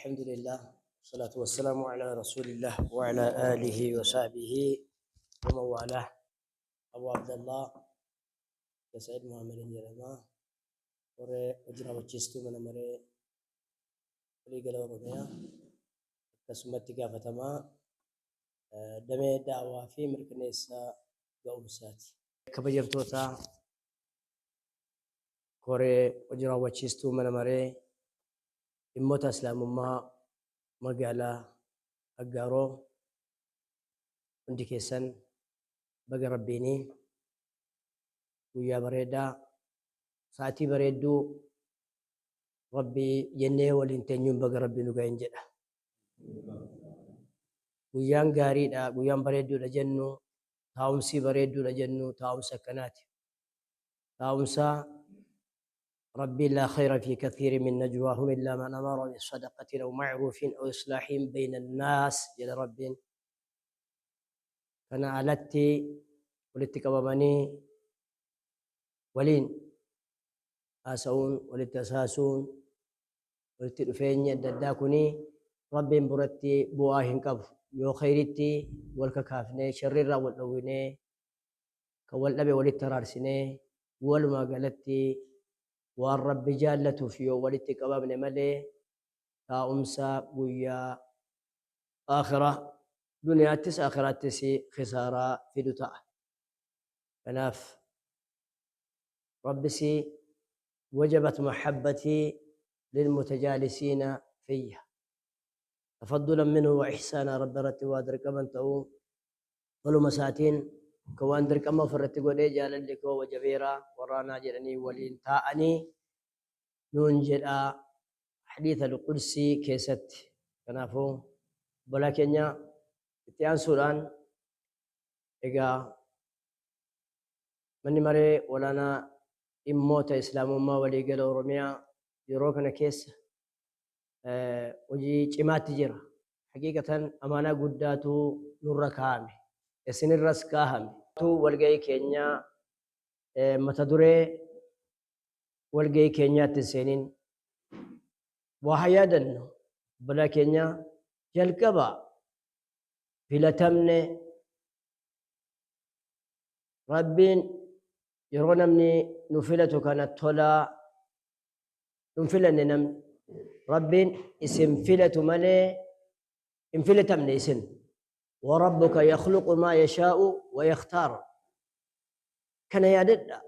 الحمد لله والصلاة والسلام على رسول الله وعلى آله وصحبه ومن والاه. أبو عبد الله سيد محمد جرما وري أجرا وجستو من مري وليقل ورميا كسمت قافتما دمي دعوة في مركنيسا قوم ساتي كبجرتوتا كوري أجرا وجستو من مري إموت أسلام ما مقالة أقارو عندي كيسن بقى ربيني ويا بريدا ساعتي بريدو ربي جنة والإنتنيون بقى ربي نقاين جدا ويان قاريدا ويان بريدو لجنو تاومسي بريدو لجنو تاوم سكنات تاومسا ربي لا خير في كثير من نجواهم إلا من أمر بصدقة أو معروف أو إصلاح بين الناس جل ربي فأنا علتي ولدت كبماني ولين آسون ولدت أساسون ولدت رفيني الدداكني ربي برتي بواهن كف يو خيرتي والككافني شرير واللويني كوالنبي ولدت رارسني والما قالتي والرب جالته في ولدت كبابني ملي تاؤمسا ويا آخرة دنيا تس آخرات تسي خسارة في دتاء فناف ربسي وجبت محبتي للمتجالسين فيه تفضلا منه وإحسانا رب رتي وادرك من تقوم ولو مساتين كوان درك أما فرتي قولي جالا لكو وجبيرا ورانا جلني ولين تاءني ننجل حديث القدسي كيست كنافو ولكن اتيان سوران إيقا مني مري ولنا إموت إسلام ما ولي قالوا رميا يروكنا كيس وجي جماعة تجرى حقيقة أمانة قداتو نور كامي اسن الرس كاهم تو والجاي كينيا متدوري والجاي كينيا تسينين وحيادا بلا كينيا جلكبا في لتمني ربين يرونا مني نفلتو كانت تولا نفلني نم ربين اسم فلتو ملي انفلت من اسم وربك يخلق ما يشاء ويختار كان يادد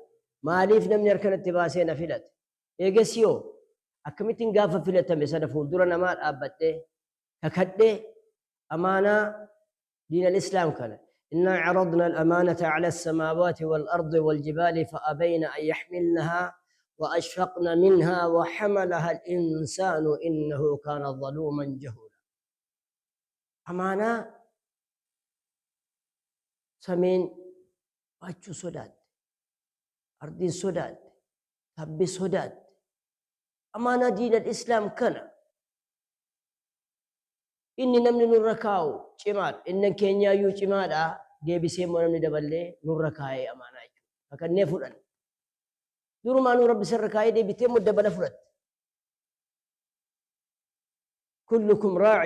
ما ليف نمني ركن التباسين فلت يجسيو أكمتين قافة فلت مسنا فولدرنا ما أبده ككده أمانة دين الإسلام كان إنا عرضنا الأمانة على السماوات والأرض والجبال فأبين أن يحملنها وأشفقن منها وحملها الإنسان إنه كان ظلوما جهولا أمانة سمين باچو سوداد أرضي سوداد تبي سوداد أمانة دين الإسلام كان إني نمني نركاو جمال إن كينيا يو جمال دي بيسمو نمني دبلي نركاي أمانة فكان نفرن دور ما نور بسركاي دي بيتمو دبل فرد كلكم راع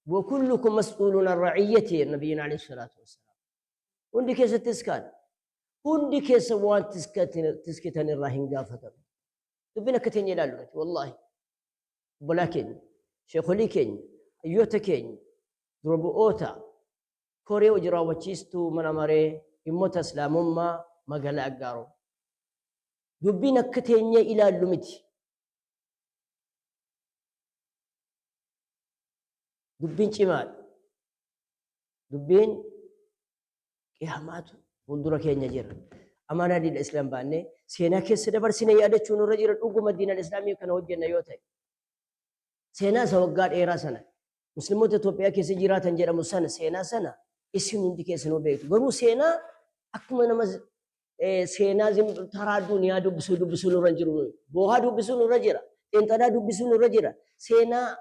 وكلكم مسؤول عن رعيته النبي عليه الصلاة والسلام وندي كيس تسكان وندي كيس وان تسكتن الراهن قافة تبينا كتين يلالونك والله ولكن شيخ لي كين أيوتا كين ضربوا أوتا كوري وجرا وشيستو من أمري إموت أسلام ما قال أقارو دبينا كتين إلى اللومتي دبين شمال دبين قيامات بندرة كينيا جرا أمانة دين الإسلام بانه سينا كيس دبر سينا يادة شنو رجل الأقوم الدين الإسلامي كان وجهنا يوتي سينا سوقات إيرا سنة مسلمون تتوبيا كيس جيرات انجرا مسنة سينا سنة اسمه دي كيس نو بيت برو سينا أكمل نمز سينا زم ترى الدنيا دبسو نرجرو بوها دبسو نرجرا انتدا دبسو نرجرا سينا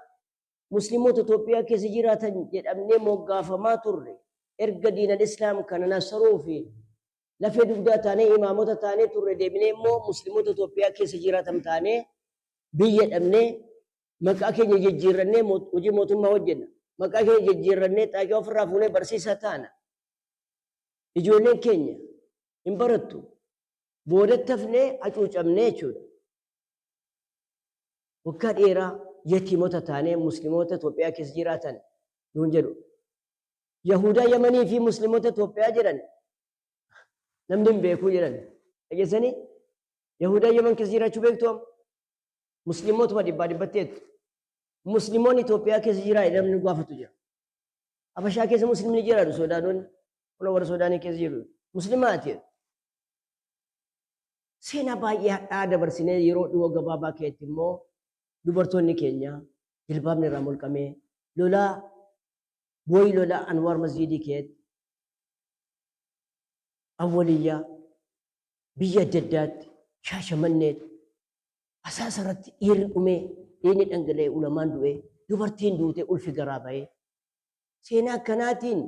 مسلمون تتوبيا كيس جيرات انجرا موقافة ما تري إرجع دين الإسلام كان نصروا فيه لا في دبدا تاني إمامه تاني ترى دبني مو مسلمون تتوبيا كيس جيرات تاني بيت أمني maqaa keenya jijjiirrannee hojii mootummaa hojjenna. Maqaa keenya jijjiirrannee xaaqii ofirraa fuunee barsiisaa taana. Ijoolleen keenya hin barattu. Boodatti hafnee hacuucamnee jechuudha. Waggaa dheeraa yatiimota taanee musliimoota Itoophiyaa keessa jiraatan nuun jedhu. Yahudaa Yamanii fi musliimoota Itoophiyaa jedhan namni hin beekuu jedhan. Dhageessanii Yahudaa Yaman keessa jiraachuu beektu amma musliimootuma dhibbaa dhibbatteetu. Musliimoonni Itoophiyaa keessa jiraa namni gaafatu jira. Habashaa keessa musliimni jiraatu Suudaanonni kun warra Suudaanii keessa jiru. Musliimaati. Seenaa baay'ee hadhaa dabarsinee yeroo dhiyoo gabaabaa keessatti immoo dubartoonni keenya jilbaabni irraa mulqamee lolaa booyi lolaa Anwaar Masjidii keessatti awwaliyyaa biyya adda addaatti Shaashamanneetti asaasa irratti dhiirri dhumee dhiirri dhangala'ee ulamaan du'ee dubartiin duutee ulfi garaa ba'ee seenaa akkanaatiin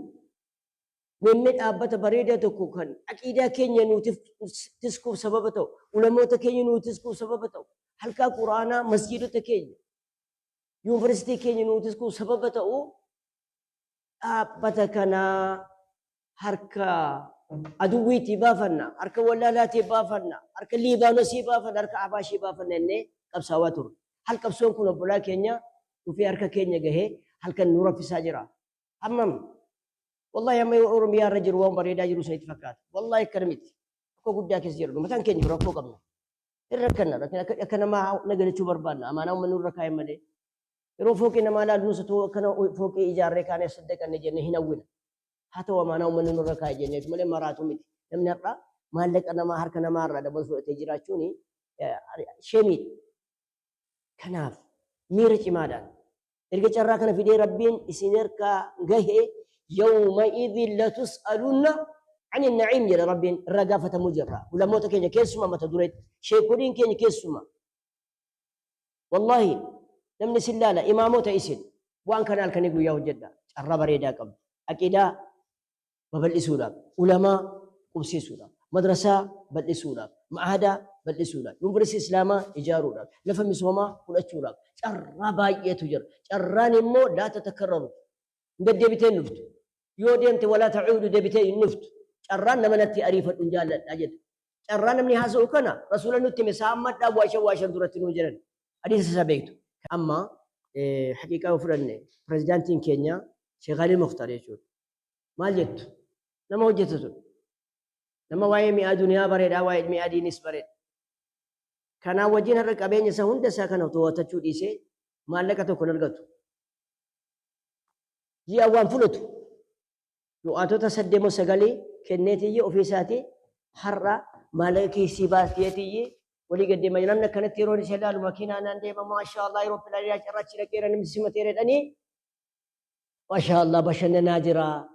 Memme dhaabbata bareedaa tokko kan aqiidaa keenya nuti tiskuuf sababa ta'u, ulamoota keenya nuti tiskuuf sababa ta'u, halkaa quraanaa masjiidota keenya, yuunivarsiitii keenya nuti tiskuuf sababa ta'u, dhaabbata kanaa harka aduwwiitii baafanna, harka wallaalaatii baafanna, harka liibaanosii baafanna, harka abaashii baafanna innee qabsaawaa turre. Hal qabsoon kun obbolaa keenya dhufee harka keenya gahee halkan nu raffisaa jira. Hammam والله يا ما أورمي يا رجل وهم بريدا يجلو سيد فكات والله كرمت أكو قد جاك يسجل مثلا كني بركو قبل الركنا لكن كنا ما نقدر نشوف بربنا أما أنا من الركاية ملي يرو فوق إنما لا نوسة كنا فوق إيجار كان يصدق أن جنة هنا وين حتى وما أنا من الركاية جنة ملي مراتو مت لم نقرأ ما لك أنا ما هر كنا مرة دبل سوء تجراشوني شميت كناف ميرج مادا إرجع جرا كنا في دي ربين إسنير كا جهة يومئذ لا تسألون عن النعيم يا رب رقافة مجرة ولا موت كينيا كيسما ما تدريت شيكورين كينيا كيسما والله لم نسلالة إمامو تيسل وان كان الكنيقو ياهو جدا الرب ريدا قبل أكيدا ببلي سورة علماء قبسي سورة مدرسة بلي سورة معهدة بلي سورة يونبرسي إسلاما إجارورا لفهم سوما كل أشورا الرب يتجر الراني مو لا تتكرر قد ديبتين نفت يودي أنت ولا تعود ديبتين نفت شران من أنت أريف الإنجال أجد شران من هذا وكنا رسول الله نتي مسامة أبو واشا درة نوجرن حديث سبيكت أما حقيقة وفرني بريزيدنتين كينيا شغالي مختار يشوف ما جت لما وجدت لما واي مئة دنيا بريد واي مئة دينيس بريد كنا وجينا ركابين يسهون دسا كنا تواتشوا ديسه ما لك تكون القطو جي أوان فلتو يواتو تصدمو سغالي كنيتي أوفيساتي حرة مالكي سيباتيتي ولي قد ما ينمنا كانت تيروني سيدال ومكينة أنا ديما ما شاء الله يروب الأرياء شرات شركيرا نمسيمة تيريداني ما شاء الله بشنا ناجرا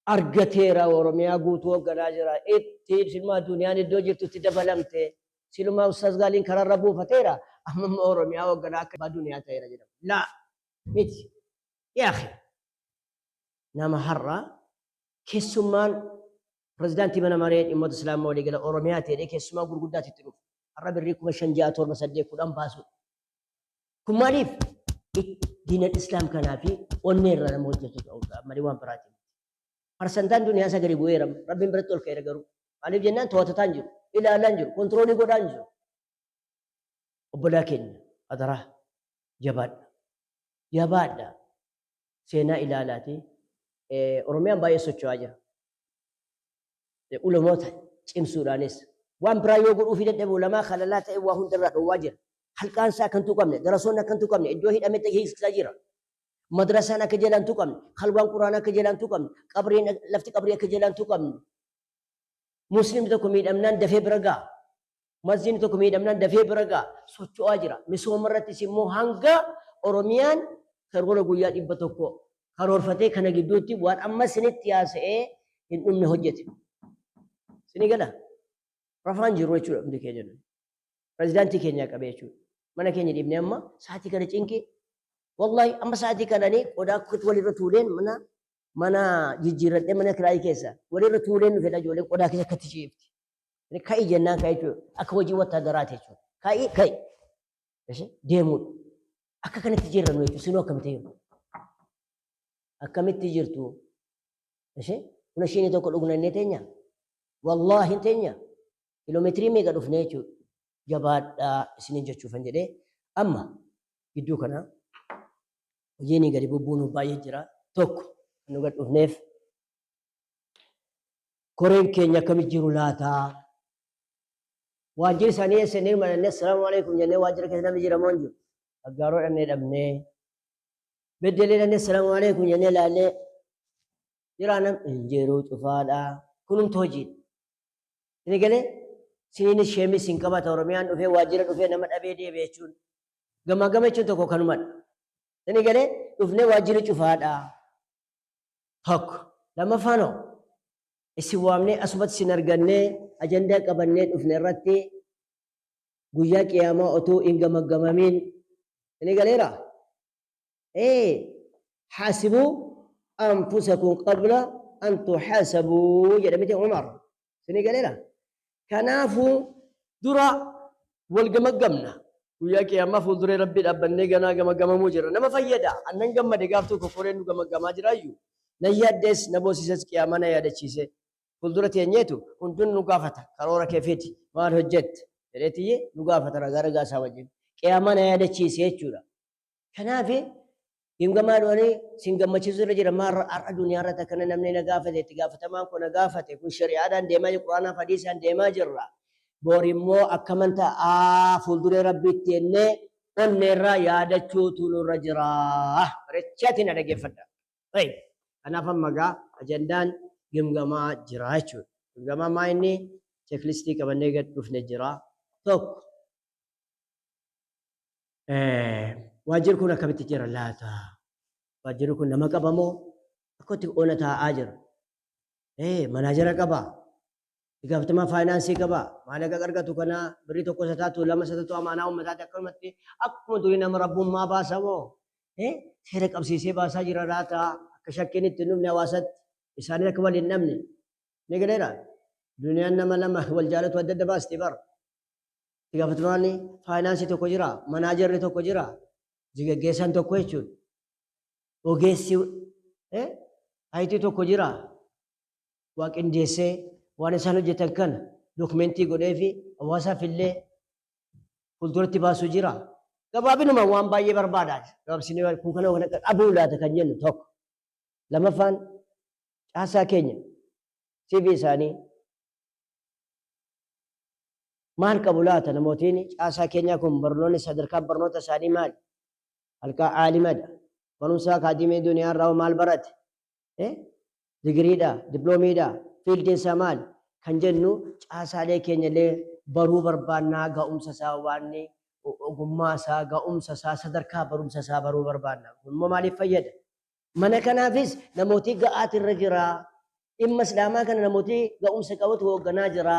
أرغتيرا ورميا قوتو ناجرا إتي سلما دنيا ندوجر تتدبلمتي سلما أستاذ قالين كرار ربو فتيرا أمم ورميا وقناك بدنيا تيرا جدا لا ميتي يا أخي نام حرة كيسمان بريزيدنتي من أمريكا إمة الإسلام مولي قال أورومياتي دي كيسمان قرقودات التنوف الرب الريكو مشنجات ورمسدي كلام باسو كم ماليف دين الإسلام كان في ونير أنا موجة مريوان براتي فرسنتان دنيا سجري بويرم رب برتول كير قرو ماليف جنان توات تانجو إلى لانجو كنترولي قدانجو ولكن أدراه جباد سينا إلى لاتي Oromiyaan baay'ee socho'aa jira. Ulamoota cimsuudhaanis waan biraa yoo godhuufii dadhabe ulamaa halalaa ta'e waa hundarraa dhowwaa jira. Halkaan isaa kan tuqamne, darasoonni akka hin tuqamne, iddoo hidhametti hiiksisaa jira. Madrasaan akka jalaan tuqamne, halwaan quraanaa akka jalaan tuqamne, qabriin lafti qabrii akka jalaan tuqamne. Musliimni tokko miidhamnaan dafee bira ga'a. Masjiidni tokko miidhamnaan dafee bira ga'a. Socho'aa jira. Misooma irrattis immoo hanga Oromiyaan karoora guyyaa 100 karoorfatee kana gidduutti waan amma sinitti yaasa'ee hin dhumne hojjete. Sini gala rafaan jiru jechuudha hundi keenya. Pirezidaantii keenya qabee jechuudha. Mana keenya dhiibnee amma sa'aatii kana cinqee wallahi amma sa'aatii kananii qodaa walirra tuuleen mana jijjiirradhee mana kiraayii keessa walirra tuuleen nu fedha ijoolleen qodaa keessa akkatti ciifti. Ka'i jennaan ka'i jechuudha. Akka hojii wattaadaraati jechuudha. Ka'i deemuudha. akka kanatti jirra nu jechuun sinuu akkamitti jiru akkamitti jirtu ishee kuna ishiin tokko dhugnannee teenya wallaahi hin teenya kiiloomeetirii meeqa dhufnee jechuudha jabaadhaa isiniin jechuufan jedhee amma gidduu kana hojiin gadi bubbuun baay'ee jira tokko nu gad dhufneef koreen keenya akkamitti jiru laataa waajjirri isaanii eessanii manannee assalaamu alaikum jennee waajjira keessa namni jiramoo hin jiru aggaaroo dhannee dhabnee beddelee dhannee assalaamu alaikum jennee laallee jiraa nam hin jiru cufaadhaa kunumtu hojiidha inni galee siniinis sheemii siin qabata oromiyaan dhufee waajjira dhufee nama dhabee deebi'e jechuun gamaa gama jechuun tokko kanumadha inni galee dhufnee waajjirri cufaadhaa tokko lamaffaanoo isin waamnee asumatti sin argannee ajandaa qabannee dhufne irratti guyyaa qiyaamaa otoo hin gamaggamamin inni galeera haasibuu anfusakum qabla an tuhaasabuu jedhamite Umar inni galeera kanaafuu dura wal gamaggamna guyyaa qiyaamaa fuulduree rabbii dhaabbannee ganaa gamaggamamuu jira nama fayyada annan gammade gaaf tokko koreen nu gamaggamaa jiraayyuu na yaaddees na boosisas qiyaamaa na yaadachiise fuuldura teenyeetu hundun nu gaafata karoora keefiti maal hojjette jedheetiyye nu gaafata ragaa ragaa isaa wajjin qiyaamaa na yaadachiise jechuudha kanaaf himgamaa dhuanii sin gammachiisu irra jira maal har'a duniyaa irratti akkana namni na gaafate itti gaafatamaan kun na gaafate kun shari'aadhaan deemaa jira quraanaaf hadiisaan deemaa jirra boori immoo akkaman ta'aa fuulduree rabbiitti jennee onneerraa yaadachuutu nurra jira bareechaatiin na dhaggeeffadha kanaaf ammagaa ajandaan gimgamaa jira jechuudha. Gimgamaa maa inni cheeklistii qabannee gad dhufne jira. Tokko waajjirri kun akkamitti jira laata? Waajjirri kun nama qabamoo akkatti oona taa'aa jira. Manaajara qabaa. Gaafatamaa faayinaansii qabaa. Maallaqa argatu kana birrii tokko sataatu lama sataatu amaanaa uummataati akkanumatti akkuma durii nama rabbummaa baasamoo seera qabsiisee baasaa jira laata? Akka shakkiin itti dhufne hawaasatti. Isaanii akka waliin namne ni galeera duniyaan nama lama wal jaalatu adda adda baasti bar itti gaafatamaan faayinaansii tokko jira manaajarri tokko jira jigaggeessaan tokko jechuudha ogeessi ayitii tokko jira waa qindeessee waan isaan hojjetan kana dookumentii godhee fi hawaasaaf illee fuulduratti baasuu jira gabaabinuma waan baay'ee barbaadaa gabaabsinee kun kana qabuu laata kan jennu tokko lamaffaan caasaa keenya CV isaanii maal qabu laata namootiin caasaa keenyaa kun barnoonni sadarkaa barnoota isaanii maal halkaa aalimadha barumsa akaadimii duniyaa irraa maal barate digiriidha diploomiidha fiildiin isaa maal kan jennu caasaalee keenya illee baruu barbaannaa ga'umsa isaa waan ogummaa isaa ga'umsa isaa sadarkaa barumsa isaa baruu barbaannaa kun immoo maaliif fayyada mana kanaafis namooti ga'aati irra jira dhimma islaamaa kana namooti ga'umsa qabutu hoogganaa jira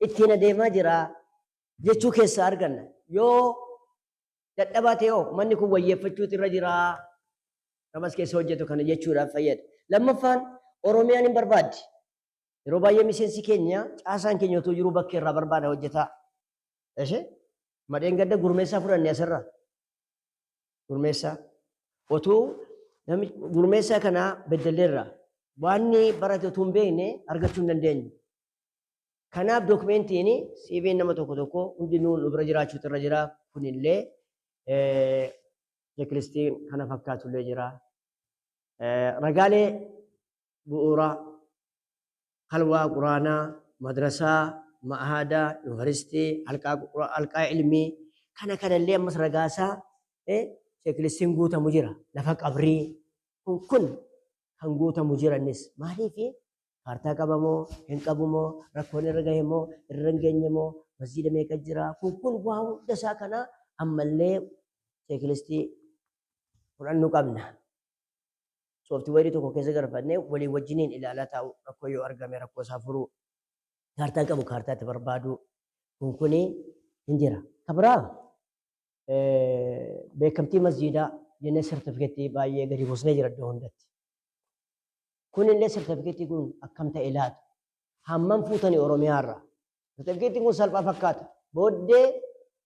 ittiin adeemaa jira jechuu keessaa arganna yoo dadhabaa ta'e manni kun wayyeeffachuutu irra jira namas keessa hojjetu kana jechuudhaaf fayyada lammaffaan oromiyaan hin barbaaddi yeroo baay'ee miseensi keenya caasaan keenya otoo jiruu bakka irraa barbaada hojjetaa madeen gadda gurmeessaa fudhanne asirra gurmeessaa otoo gurmeessaa kana beddelleerra waanni barate utuu hin beekne argachuu hin dandeenyu. Kanaaf dookumentiin CV'n nama tokko tokko hundinuu nu bira jiraachuutu irra jira. Kunillee cheeklistiin kana fakkaatullee jira. Ragaalee bu'uuraa halwaa quraanaa madrasaa ma'aadaa yuunivarsiitii halqaa ilmii kana kanallee ammas ragaasaa cheeklistiin guutamu jira. Lafa qabrii kun kan guutamu jiranis maaliif kaartaa qabamoo hin qabumoo rakkoon irra gahemoo irra hin geenyemoo masjiida meeqa jira kun waa hunda isaa kana ammallee cheeklistii fudhannuu qabna. Sooftiweerii tokko keessa galfannee walii wajjiniin ilaalaa taa'u rakkoo yoo argame rakkoo isaa furuu kaartaa qabu kaartaatti barbaadu kun hin jira. Kabraa beekamtii masjiidaa jennee sertifikeettii baay'ee gadi buusnee jira iddoo hundatti. Kunillee sertifikeettii kun akkam ta'e laata? Hammam fuutanii Oromiyaarra? Sertifikeettiin kun salphaa fakkaata. Booddee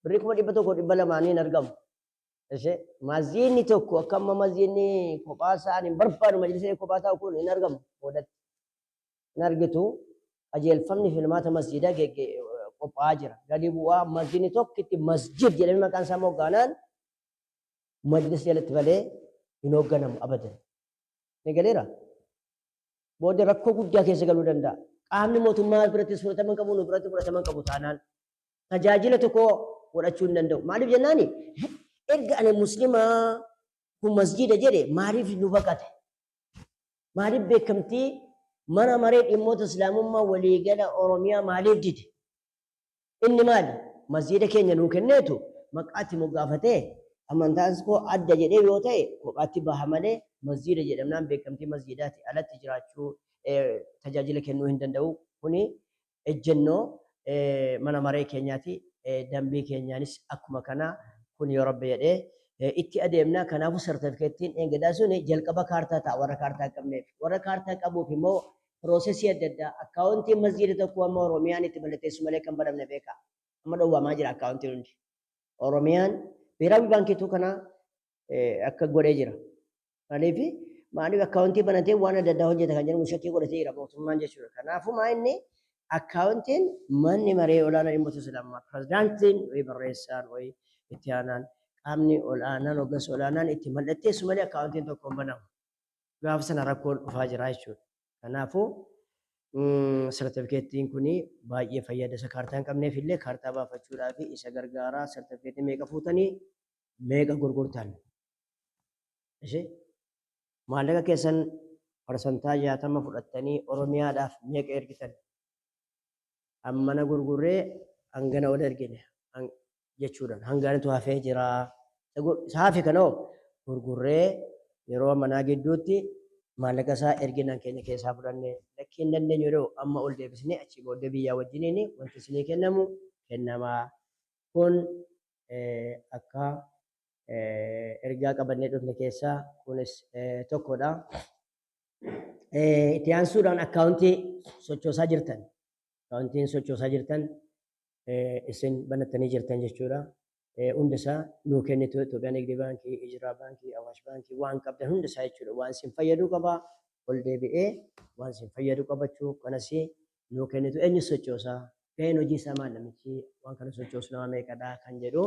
birrii 100,100 200 argamu. إيش مزيني توكو كم مزيني كوباسا أنا برفع مجلس كوباسا أكون نرجم ودت نرجتو أجيل فمني في المات مسجدا كوباجرا قالي بوا مزيني توك كتي مسجد جل ما كان سامو قانان مجلس جلت بله ينوغنم أبدا نقوليرا بود ركو كوجا كيسة قالوا دندا قامني موتوما برتي سورة من كابون برتي برتي من كابوتانان تجاجلة تكو ورأتشون دندو معلوم جناني إرجع أنا مسلمة هو مسجد جري معرف نبكت معرف بكمتي منا مريض إموت إسلام ما ولي جل أوروميا معرف جد إني مال مسجد كينيا نوكنيتو مقاتي مقافته أما أنتاسكو أدى جري يوتاي مقاتي بحمله مسجد جري منام بكمتي مسجداتي على تجارتشو تجاجل كينو هندندو هني الجنو منا مريض كينياتي دمبي كينيانيس أكما كنا kun yoo rabbi jedhee itti adeemnaa kanaafuu sartifikeettiin eegadaa suni jalqaba kaartaa ta'a warra kaartaa qabneef warra kaartaa qabuuf immoo piroosesii adda addaa akkaawuntiin masjiida tokko amma oromiyaan itti mallatteessu malee kan badamne beeka amma dhowwamaa jira akkaawuntiin hundi oromiyaan biiraawi baankiitu kana akka godhee jira maaliif akkaawuntii banatee waan adda addaa hojjeta kan jedhamu shakkii godhatee jira mootummaan jechuudha kanaafuu maa inni akkaawuntiin manni maree olaanaa dhimmoota islaamaa pirezidaantiin wayii barreessaan wayii itti aanaan qaamni olaanaan hoggansa olaanaan itti mallatteessu malee akkaawuntiin tokko hin banamu. Gaafa sana rakkoon dhufaa jira jechuudha. Kanaafuu sartifikeettiin kuni baay'ee fayyada. Isa kaartaa hin qabneef illee kaartaa baafachuudhaaf isa gargaaraa sartifikeettii meeqa fuutanii meeqa gurgurtan. Maallaqa keessan parsantaa 60 fudhattanii Oromiyaadhaaf meeqa ergitan. Ammana gurgurree hangana ol ergine. jechuudhaan hangaanitu hafee jira. Saafi kanoo gurgurree yeroo manaa gidduutti maallaqa isaa erginaan keenya keessaa fudhannee lakkii hin dandeenyu yeroo amma ol deebisnee achi booddee biyyaa wajjiniin wanti isinii kennamu kennamaa. Kun akka ergaa qabannee dhufne keessaa kunis tokkodha. Itti aansuudhaan akkaawuntii sochoosaa jirtan. Akkaawuntiin sochoosaa jirtan isin banattanii jirtan jechuudha. Hundisaa nuu kennitu Itoophiyaa Nigdi Baankii, Hijiraa Baankii, Awaash Baankii waan qabdan hundisaa jechuudha. Waan isin fayyaduu qabaa ol deebi'ee waan isin fayyaduu qabachuu kanas nuu kennitu eenyu sochoosaa gaheen hojii isaa maal namichi waan kana sochoosu nama meeqadhaa kan jedhu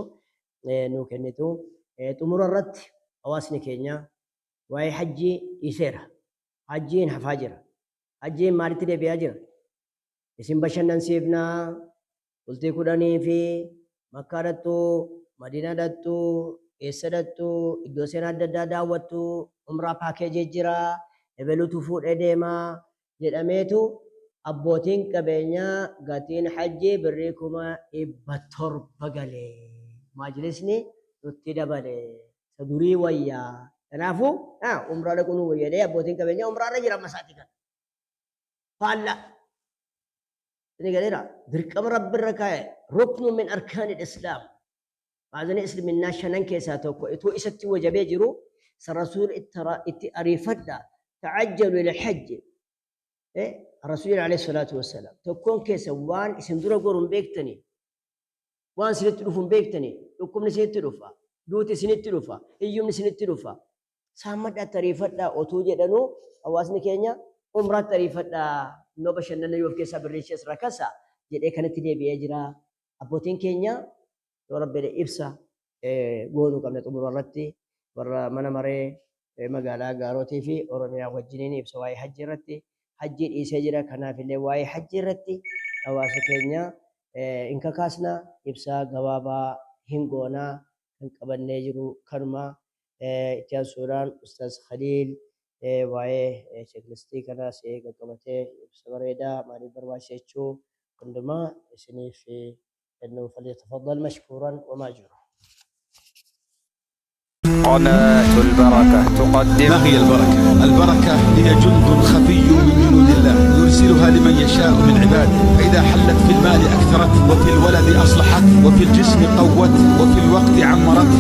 nuu kennitu. Xumura irratti hawaasni keenya waa'ee hajjii dhiiseera. Hajjiin hafaa jira. Hajjiin maalitti deebi'aa jira? Isin bashannansiifnaa bultii 10 fi Makkaa dhattuu, Madiinaa dhattuu, eessa dhattuu, iddoo seenaa adda addaa daawwattuu, umraa paakeejii jira, ebeluutu fuudhee deemaa jedhameetu abbootiin qabeenyaa gatiin hajjii birrii 700 galee. Maajlisni nutti dabale. Sadurii wayyaa. Kanaafuu umraa dhaquun wayyadee abbootiin qabeenyaa umraa irra jira masaatii kana. Faalla. Ini galera dirqam rabbi rakaa'e ruknu min arkaan al-islam. Baazani islaminaa shanan keessaa tokko itoo isatti wajabee jiru sarasuul itti ariifadha ta'ajjalu ila hajj. Rasuul alayhi salatu wassalam tokkoon keessa waan isin dura goruun beektani waan isinitti dhufuun beektani dhukkubni isinitti dhufa duuti isinitti dhufa hiyyumni isinitti dhufa saammadha ariifadha otuu jedhanuu hawaasni keenya umraatti ariifadha no bashannana yoo keessa birrichees rakasa jedhee kanatti deebi'ee jira. Abbootiin keenya yoo rabbi ibsa goonuu qabna xumura irratti warra mana maree magaalaa Gaarootii fi Oromiyaa wajjiniin ibsa waa'ee hajjii irratti hajjii dhiisee jira. Kanaaf illee waa'ee hajjii irratti hawaasa keenya hin kakaasna ibsa gabaabaa hin goonaa kan qabannee jiru kanuma. Itti aansuudhaan Ustaaz Khaliil waa'ee cheeklistii kanaas qaqqabatee ibsa bareedaa maaliif barbaachisa jechuu hundumaa isiniif kennuun falyatafaddal mashkuuran wamaajura. قناة البركة تقدم. ما هي البركة؟ البركة هي جند خفي من جنود الله يرسلها لمن يشاء من عباده، فإذا حلت في المال أكثرت، وفي الولد أصلحت، وفي الجسم قوت، وفي الوقت عمرت.